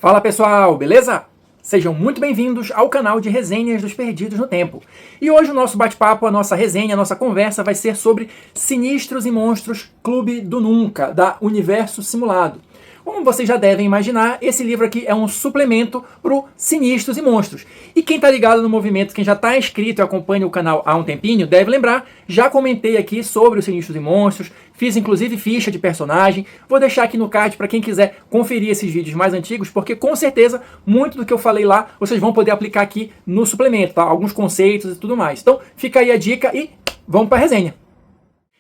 Fala pessoal, beleza? Sejam muito bem-vindos ao canal de resenhas dos Perdidos no Tempo. E hoje o nosso bate-papo, a nossa resenha, a nossa conversa vai ser sobre Sinistros e Monstros Clube do Nunca, da Universo Simulado. Como vocês já devem imaginar, esse livro aqui é um suplemento para o Sinistros e Monstros. E quem está ligado no movimento, quem já está inscrito e acompanha o canal há um tempinho, deve lembrar, já comentei aqui sobre os Sinistros e Monstros, fiz inclusive ficha de personagem, vou deixar aqui no card para quem quiser conferir esses vídeos mais antigos, porque com certeza muito do que eu falei lá, vocês vão poder aplicar aqui no suplemento, tá? Alguns conceitos e tudo mais. Então fica aí a dica e vamos para a resenha.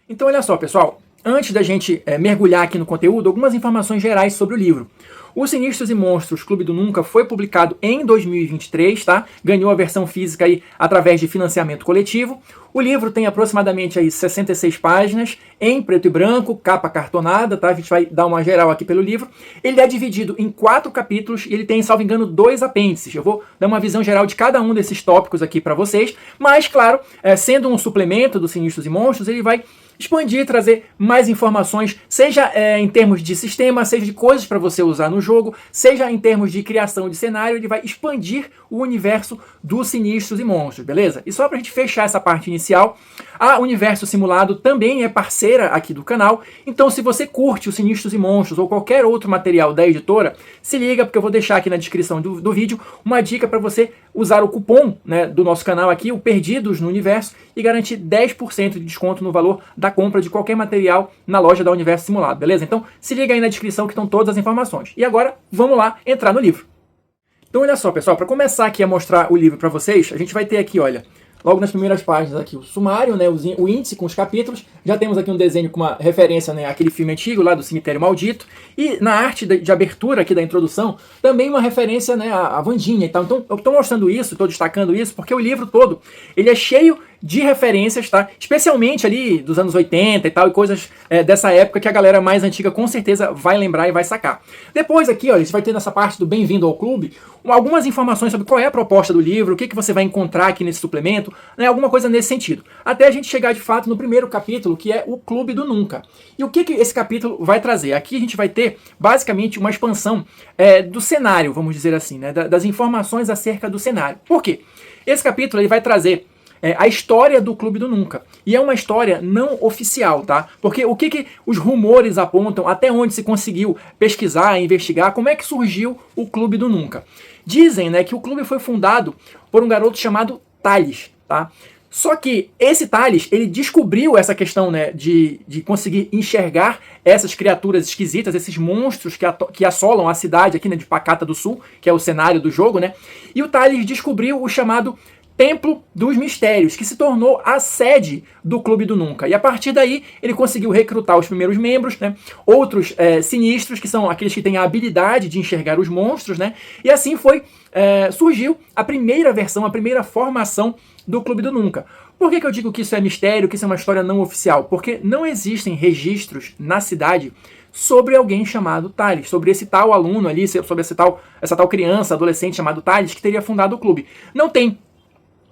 Então olha só pessoal, antes da gente mergulhar aqui no conteúdo, algumas informações gerais sobre o livro. O Sinistros e Monstros Clube do Nunca foi publicado em 2023, tá? Ganhou a versão física aí através de financiamento coletivo. O livro tem aproximadamente aí 66 páginas, em preto e branco, capa cartonada, tá? A gente vai dar uma geral aqui pelo livro. Ele é dividido em 4 capítulos e ele tem, salvo engano, 2 apêndices. Eu vou dar uma visão geral de cada um desses tópicos aqui para vocês, mas, claro, sendo um suplemento do Sinistros e Monstros, ele vai expandir, trazer mais informações, seja em termos de sistema, seja de coisas para você usar no jogo, seja em termos de criação de cenário, ele vai expandir o universo dos Sinistros e Monstros, beleza? E só para a gente fechar essa parte inicial, a Universo Simulado também é parceira aqui do canal, então se você curte os Sinistros e Monstros ou qualquer outro material da editora, se liga porque eu vou deixar aqui na descrição do vídeo uma dica para você usar o cupom, né, do nosso canal aqui, o Perdidos no Universo, e garantir 10% de desconto no valor da compra de qualquer material na loja da Universo Simulado, beleza? Então se liga aí na descrição que estão todas as informações. E agora vamos lá entrar no livro. Então olha só pessoal, para começar aqui a mostrar o livro para vocês, a gente vai ter aqui, olha, logo nas primeiras páginas aqui o sumário, né, o índice com os capítulos, já temos aqui um desenho com uma referência, né, àquele filme antigo lá do Cemitério Maldito, e na arte de abertura aqui da introdução, também uma referência, né, à Wandinha e tal. Então eu estou mostrando isso, estou destacando isso, porque o livro todo, ele é cheio de referências, tá? Especialmente ali dos anos 80 e tal, e coisas dessa época que a galera mais antiga com certeza vai lembrar e vai sacar. Depois aqui, ó, a gente vai ter nessa parte do Bem-vindo ao Clube, algumas informações sobre qual é a proposta do livro, o que você vai encontrar aqui nesse suplemento, né, alguma coisa nesse sentido. Até a gente chegar de fato no primeiro capítulo, que é o Clube do Nunca. E o que esse capítulo vai trazer? Aqui a gente vai ter basicamente uma expansão do cenário, vamos dizer assim, né, das informações acerca do cenário. Por quê? Esse capítulo ele vai trazer a história do Clube do Nunca. E é uma história não oficial, tá? Porque o que os rumores apontam, até onde se conseguiu pesquisar, investigar, como é que surgiu o Clube do Nunca. Dizem, né, que o clube foi fundado por um garoto chamado Thales, tá? Só que esse Thales, ele descobriu essa questão, né, de conseguir enxergar essas criaturas esquisitas, esses monstros que assolam a cidade aqui, né, de Pacata do Sul, que é o cenário do jogo, né? E o Thales descobriu o chamado Templo dos Mistérios, que se tornou a sede do Clube do Nunca. E a partir daí ele conseguiu recrutar os primeiros membros, né? Outros sinistros, que são aqueles que têm a habilidade de enxergar os monstros, né? E assim surgiu a primeira versão, a primeira formação do Clube do Nunca. Por que eu digo que isso é mistério, que isso é uma história não oficial? Porque não existem registros na cidade sobre alguém chamado Thales, sobre esse tal aluno ali, sobre essa tal criança, adolescente chamado Thales, que teria fundado o clube. Não tem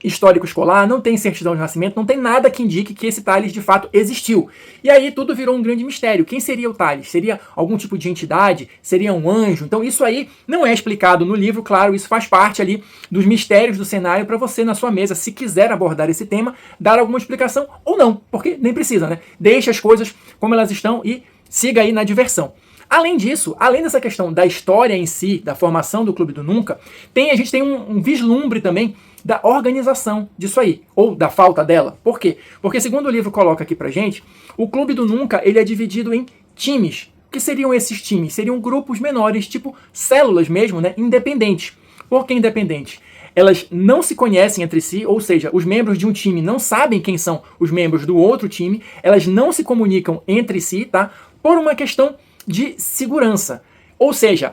histórico escolar, não tem certidão de nascimento, não tem nada que indique que esse Thales de fato existiu. E aí tudo virou um grande mistério. Quem seria o Thales? Seria algum tipo de entidade? Seria um anjo? Então isso aí não é explicado no livro, claro, isso faz parte ali dos mistérios do cenário para você na sua mesa, se quiser abordar esse tema, dar alguma explicação ou não, porque nem precisa, né? Deixa as coisas como elas estão e siga aí na diversão. Além disso, além dessa questão da história em si, da formação do Clube do Nunca, a gente tem um vislumbre também da organização disso aí, ou da falta dela. Por quê? Porque segundo o livro coloca aqui pra gente, o Clube do Nunca ele é dividido em times. O que seriam esses times? Seriam grupos menores, tipo células mesmo, né, independentes. Por que independentes? Elas não se conhecem entre si, ou seja, os membros de um time não sabem quem são os membros do outro time, elas não se comunicam entre si, tá? Por uma questão de segurança. Ou seja,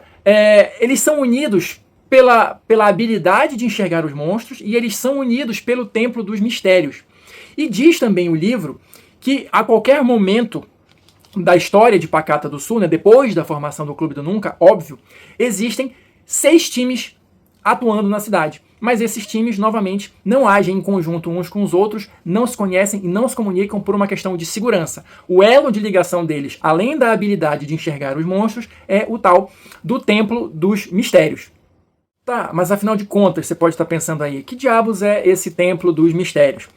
eles são unidos pela habilidade de enxergar os monstros e eles são unidos pelo Templo dos Mistérios. E diz também o livro que a qualquer momento da história de Pacata do Sul, né, depois da formação do Clube do Nunca, óbvio, existem 6 times atuando na cidade. Mas esses times, novamente, não agem em conjunto uns com os outros, não se conhecem e não se comunicam por uma questão de segurança. O elo de ligação deles, além da habilidade de enxergar os monstros, é o tal do Templo dos Mistérios. Tá, mas afinal de contas, você pode estar pensando aí, que diabos é esse Templo dos Mistérios?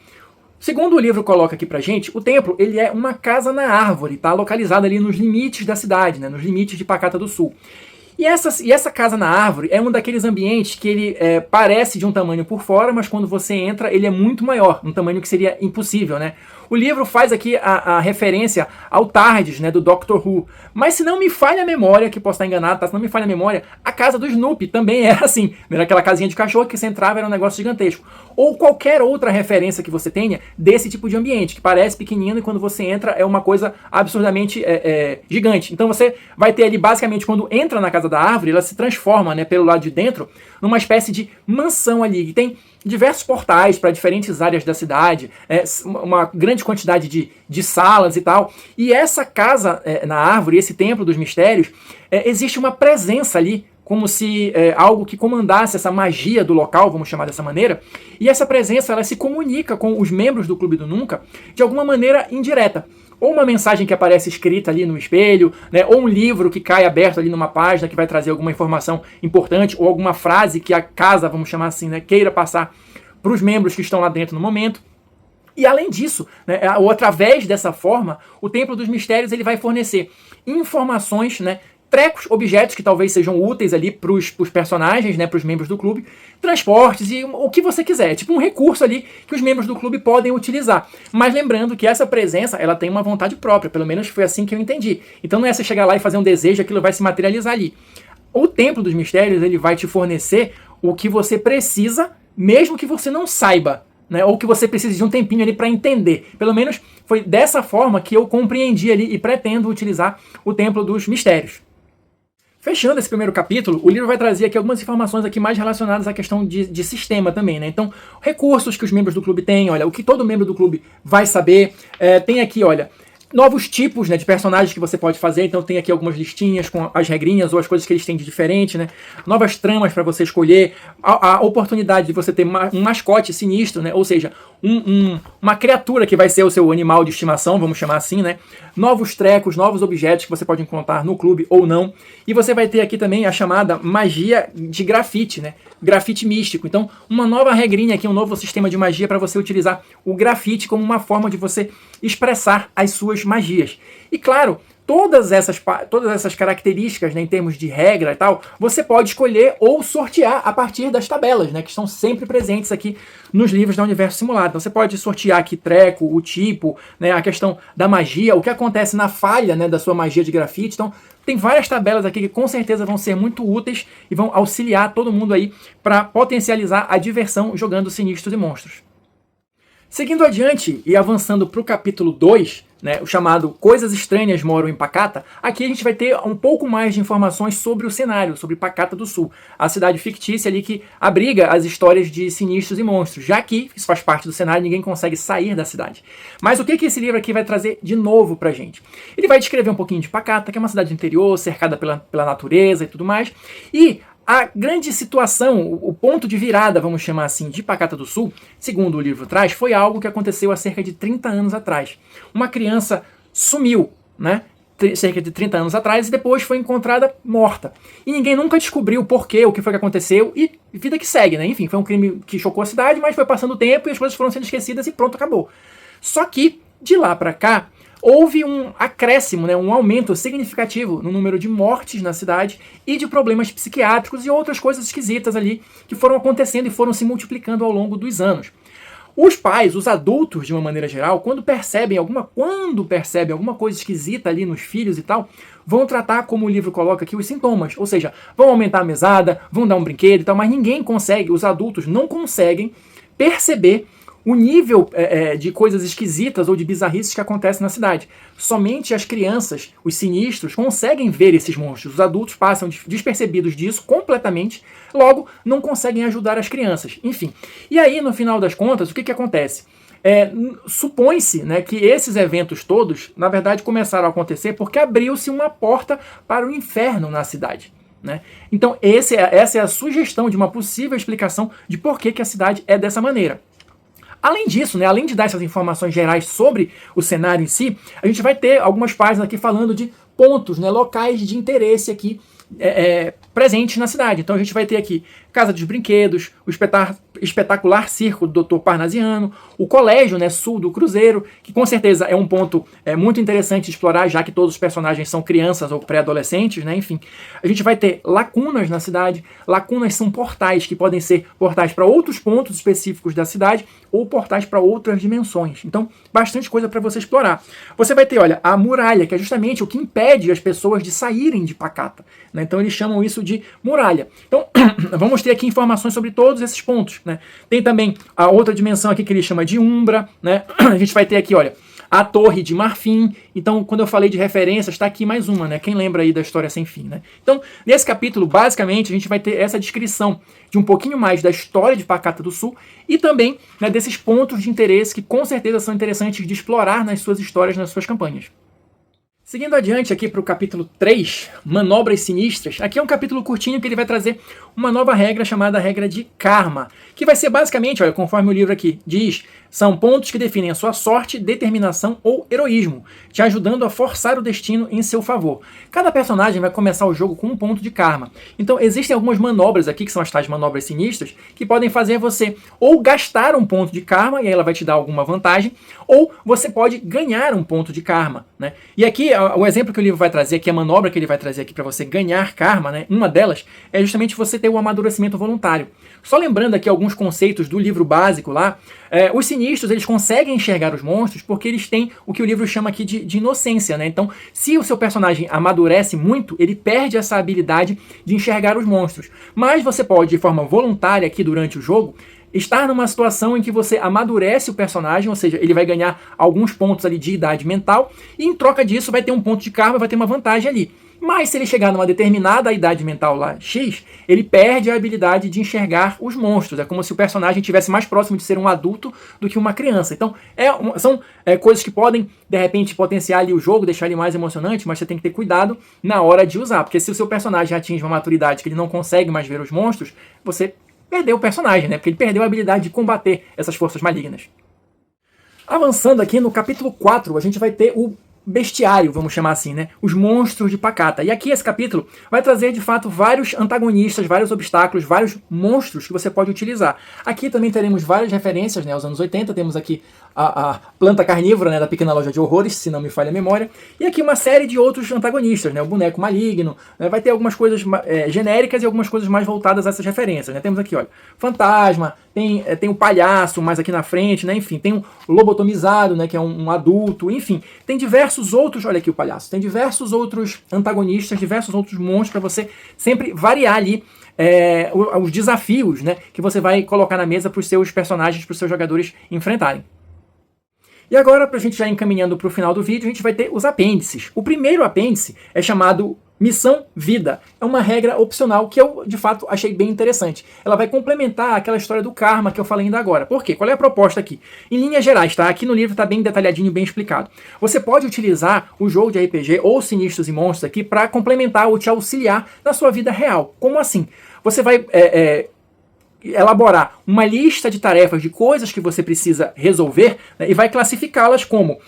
Segundo o livro coloca aqui pra gente, o templo ele é uma casa na árvore, tá localizada ali nos limites da cidade, né, nos limites de Pacata do Sul. E essa casa na árvore é um daqueles ambientes que ele parece de um tamanho por fora, mas quando você entra ele é muito maior, um tamanho que seria impossível, né? O livro faz aqui a referência ao TARDIS, né, do Doctor Who. Mas se não me falha a memória, que posso estar enganado, tá? Se não me falha a memória, a casa do Snoopy também era assim. Era aquela casinha de cachorro que você entrava, era um negócio gigantesco. Ou qualquer outra referência que você tenha desse tipo de ambiente, que parece pequenino e quando você entra é uma coisa absurdamente gigante. Então você vai ter ali, basicamente, quando entra na casa da árvore, ela se transforma, né, pelo lado de dentro, numa espécie de mansão ali, que tem diversos portais para diferentes áreas da cidade, uma grande quantidade de salas e tal. E essa casa na árvore, esse templo dos mistérios, existe uma presença ali, como se algo que comandasse essa magia do local, vamos chamar dessa maneira, e essa presença ela se comunica com os membros do Clube do Nunca de alguma maneira indireta. Ou uma mensagem que aparece escrita ali no espelho, né, ou um livro que cai aberto ali numa página que vai trazer alguma informação importante, ou alguma frase que a casa, vamos chamar assim, né, queira passar para os membros que estão lá dentro no momento. E além disso, né, ou através dessa forma, o Templo dos Mistérios ele vai fornecer informações, né, trecos, objetos que talvez sejam úteis ali para os personagens, né, para os membros do clube, transportes e o que você quiser. É tipo um recurso ali que os membros do clube podem utilizar. Mas lembrando que essa presença, ela tem uma vontade própria, pelo menos foi assim que eu entendi. Então não é você chegar lá e fazer um desejo, aquilo vai se materializar ali. O Templo dos Mistérios, ele vai te fornecer o que você precisa, mesmo que você não saiba, né, ou que você precise de um tempinho ali para entender. Pelo menos foi dessa forma que eu compreendi ali e pretendo utilizar o Templo dos Mistérios. Fechando esse primeiro capítulo, o livro vai trazer aqui algumas informações aqui mais relacionadas à questão de sistema também, né? Então, recursos que os membros do clube têm, olha, o que todo membro do clube vai saber. Tem aqui, olha, novos tipos, né, de personagens que você pode fazer. Então tem aqui algumas listinhas com as regrinhas ou as coisas que eles têm de diferente, né? Novas tramas para você escolher, a oportunidade de você ter um mascote sinistro, né? Ou seja, uma criatura que vai ser o seu animal de estimação, vamos chamar assim, né? Novos trecos, novos objetos que você pode encontrar no clube ou não. E você vai ter aqui também a chamada magia de grafite, né? Grafite místico. Então, uma nova regrinha aqui, um novo sistema de magia para você utilizar o grafite como uma forma de você expressar as suas magias. E claro, todas essas características, né, em termos de regra e tal, você pode escolher ou sortear a partir das tabelas, né, que estão sempre presentes aqui nos livros da Universo Simulado. Então você pode sortear aqui treco, o tipo, né, a questão da magia, o que acontece na falha, né, da sua magia de grafite. Então tem várias tabelas aqui que com certeza vão ser muito úteis e vão auxiliar todo mundo aí para potencializar a diversão jogando Sinistros e Monstros. Seguindo adiante e avançando para o capítulo 2, né, o chamado Coisas Estranhas Moram em Pacata, aqui a gente vai ter um pouco mais de informações sobre o cenário, sobre Pacata do Sul, a cidade fictícia ali que abriga as histórias de Sinistros e Monstros, já que isso faz parte do cenário, ninguém consegue sair da cidade. Mas o que esse livro aqui vai trazer de novo pra gente? Ele vai descrever um pouquinho de Pacata, que é uma cidade interior, cercada pela natureza e tudo mais, e a grande situação, o ponto de virada, vamos chamar assim, de Pacata do Sul, segundo o livro traz, foi algo que aconteceu há cerca de 30 anos atrás. Uma criança sumiu, né? Cerca de 30 anos atrás, e depois foi encontrada morta. E ninguém nunca descobriu o porquê, o que foi que aconteceu, e vida que segue, né? Enfim, foi um crime que chocou a cidade, mas foi passando o tempo e as coisas foram sendo esquecidas e pronto, acabou. Só que, de lá pra cá, houve um acréscimo, né, um aumento significativo no número de mortes na cidade e de problemas psiquiátricos e outras coisas esquisitas ali que foram acontecendo e foram se multiplicando ao longo dos anos. Os pais, os adultos de uma maneira geral, quando percebem alguma coisa esquisita ali nos filhos e tal, vão tratar, como o livro coloca aqui, os sintomas. Ou seja, vão aumentar a mesada, vão dar um brinquedo e tal, mas ninguém consegue, os adultos não conseguem perceber o nível de coisas esquisitas ou de bizarrices que acontecem na cidade. Somente as crianças, os sinistros, conseguem ver esses monstros. Os adultos passam despercebidos disso completamente, logo não conseguem ajudar as crianças. Enfim, e aí no final das contas, o que acontece? Supõe-se, né, que esses eventos todos, na verdade, começaram a acontecer porque abriu-se uma porta para o inferno na cidade. né? Então essa é a sugestão de uma possível explicação de por que a cidade é dessa maneira. Além disso, né, além de dar essas informações gerais sobre o cenário em si, a gente vai ter algumas páginas aqui falando de pontos, né, locais de interesse aqui presentes na cidade. Então a gente vai ter aqui Casa dos Brinquedos, o espetacular circo do Dr. Parnasiano, o colégio, né, sul do Cruzeiro, que com certeza é um ponto muito interessante de explorar, já que todos os personagens são crianças ou pré-adolescentes, né, enfim. A gente vai ter lacunas na cidade. Lacunas são portais, que podem ser portais para outros pontos específicos da cidade ou portais para outras dimensões. Então, bastante coisa para você explorar. Você vai ter, olha, a muralha, que é justamente o que impede as pessoas de saírem de Pacato, né? Então eles chamam isso de muralha. Então, vamos ter aqui informações sobre todos esses pontos, né? Tem também a outra dimensão aqui que ele chama de Umbra, né? A gente vai ter aqui, olha, a Torre de Marfim. Então, quando eu falei de referências, está aqui mais uma, né? Quem lembra aí da História Sem Fim, né? Então, nesse capítulo, basicamente, a gente vai ter essa descrição de um pouquinho mais da história de Pacato do Sul e também, né, desses pontos de interesse que com certeza são interessantes de explorar nas suas histórias, nas suas campanhas. Seguindo adiante aqui para o capítulo 3, Manobras Sinistras, aqui é um capítulo curtinho que ele vai trazer uma nova regra chamada regra de karma, que vai ser basicamente, olha, conforme o livro aqui diz, são pontos que definem a sua sorte, determinação ou heroísmo, te ajudando a forçar o destino em seu favor. Cada personagem vai começar o jogo com um ponto de karma. Então existem algumas manobras aqui, que são as tais manobras sinistras, que podem fazer você ou gastar um ponto de karma, e aí ela vai te dar alguma vantagem, ou você pode ganhar um ponto de karma, né? E aqui, o exemplo que o livro vai trazer aqui, a manobra que ele vai trazer aqui para você ganhar karma, né? Uma delas é justamente você ter o amadurecimento voluntário. Só lembrando aqui alguns conceitos do livro básico lá, os sinistros, eles conseguem enxergar os monstros porque eles têm o que o livro chama aqui de inocência, né? Então, se o seu personagem amadurece muito, ele perde essa habilidade de enxergar os monstros. Mas você pode, de forma voluntária aqui durante o jogo, estar numa situação em que você amadurece o personagem, ou seja, ele vai ganhar alguns pontos ali de idade mental, e em troca disso vai ter um ponto de karma, vai ter uma vantagem ali. Mas se ele chegar numa determinada idade mental lá, X, ele perde a habilidade de enxergar os monstros. É como se o personagem estivesse mais próximo de ser um adulto do que uma criança. Então, são coisas que podem, de repente, potenciar ali o jogo, deixar ele mais emocionante, mas você tem que ter cuidado na hora de usar. Porque se o seu personagem atinge uma maturidade que ele não consegue mais ver os monstros, você perdeu o personagem, né? Porque ele perdeu a habilidade de combater essas forças malignas. Avançando aqui no capítulo 4, a gente vai ter o bestiário, vamos chamar assim, né? Os monstros de Pacato. E aqui esse capítulo vai trazer, de fato, vários antagonistas, vários obstáculos, vários monstros que você pode utilizar. Aqui também teremos várias referências, né, aos anos 80. Temos aqui a planta carnívora, né, da Pequena Loja de Horrores, se não me falha a memória. E aqui uma série de outros antagonistas, né? O boneco maligno, né? Vai ter algumas coisas genéricas e algumas coisas mais voltadas a essas referências, né? Temos aqui, olha, fantasma, tem o palhaço mais aqui na frente, né? Enfim, tem um lobotomizado, né, que é um adulto, enfim, tem diversos outros, olha aqui o palhaço, tem diversos outros antagonistas, diversos outros monstros para você sempre variar ali os desafios, né, que você vai colocar na mesa para os seus personagens, para os seus jogadores enfrentarem. E agora, para a gente já encaminhando para o final do vídeo, a gente vai ter os apêndices. O primeiro apêndice é chamado Missão Vida. É uma regra opcional que eu, de fato, achei bem interessante. Ela vai complementar aquela história do karma que eu falei ainda agora. Por quê? Qual é a proposta aqui? Em linhas gerais, tá? Aqui no livro está bem detalhadinho, bem explicado. Você pode utilizar o jogo de RPG ou Sinistros e Monstros aqui para complementar ou te auxiliar na sua vida real. Como assim? Você vai elaborar uma lista de tarefas, de coisas que você precisa resolver, né, e vai classificá-las como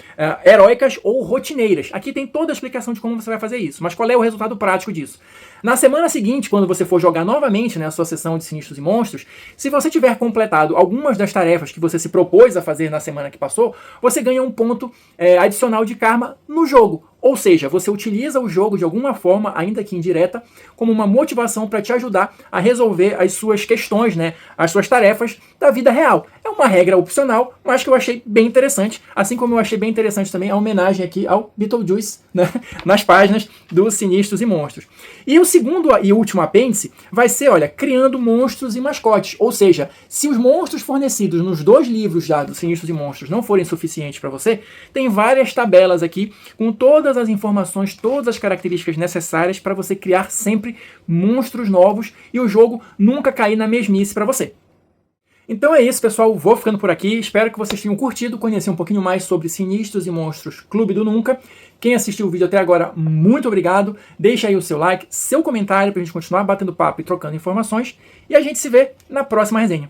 heróicas ou rotineiras. Aqui tem toda a explicação de como você vai fazer isso, mas qual é o resultado prático disso? Na semana seguinte, quando você for jogar novamente, né, a sua sessão de Sinistros e Monstros, se você tiver completado algumas das tarefas que você se propôs a fazer na semana que passou, você ganha um ponto adicional de karma no jogo. Ou seja, você utiliza o jogo de alguma forma, ainda que indireta, como uma motivação para te ajudar a resolver as suas questões, né, as suas tarefas da vida real. É uma regra opcional, mas que eu achei bem interessante, assim como eu achei bem interessante também a homenagem aqui ao Beetlejuice, né, nas páginas dos Sinistros e Monstros. E o segundo e último apêndice vai ser, olha, criando monstros e mascotes. Ou seja, se os monstros fornecidos nos 2 livros já dos Sinistros e Monstros não forem suficientes para você, tem várias tabelas aqui com todas as informações, todas as características necessárias para você criar sempre monstros novos e o jogo nunca cair na mesmice para você. Então é isso, pessoal. Vou ficando por aqui. Espero que vocês tenham curtido, conhecer um pouquinho mais sobre Sinistros e Monstros Clube do Nunca. Quem assistiu o vídeo até agora, muito obrigado. Deixa aí o seu like, seu comentário, pra gente continuar batendo papo e trocando informações. E a gente se vê na próxima resenha.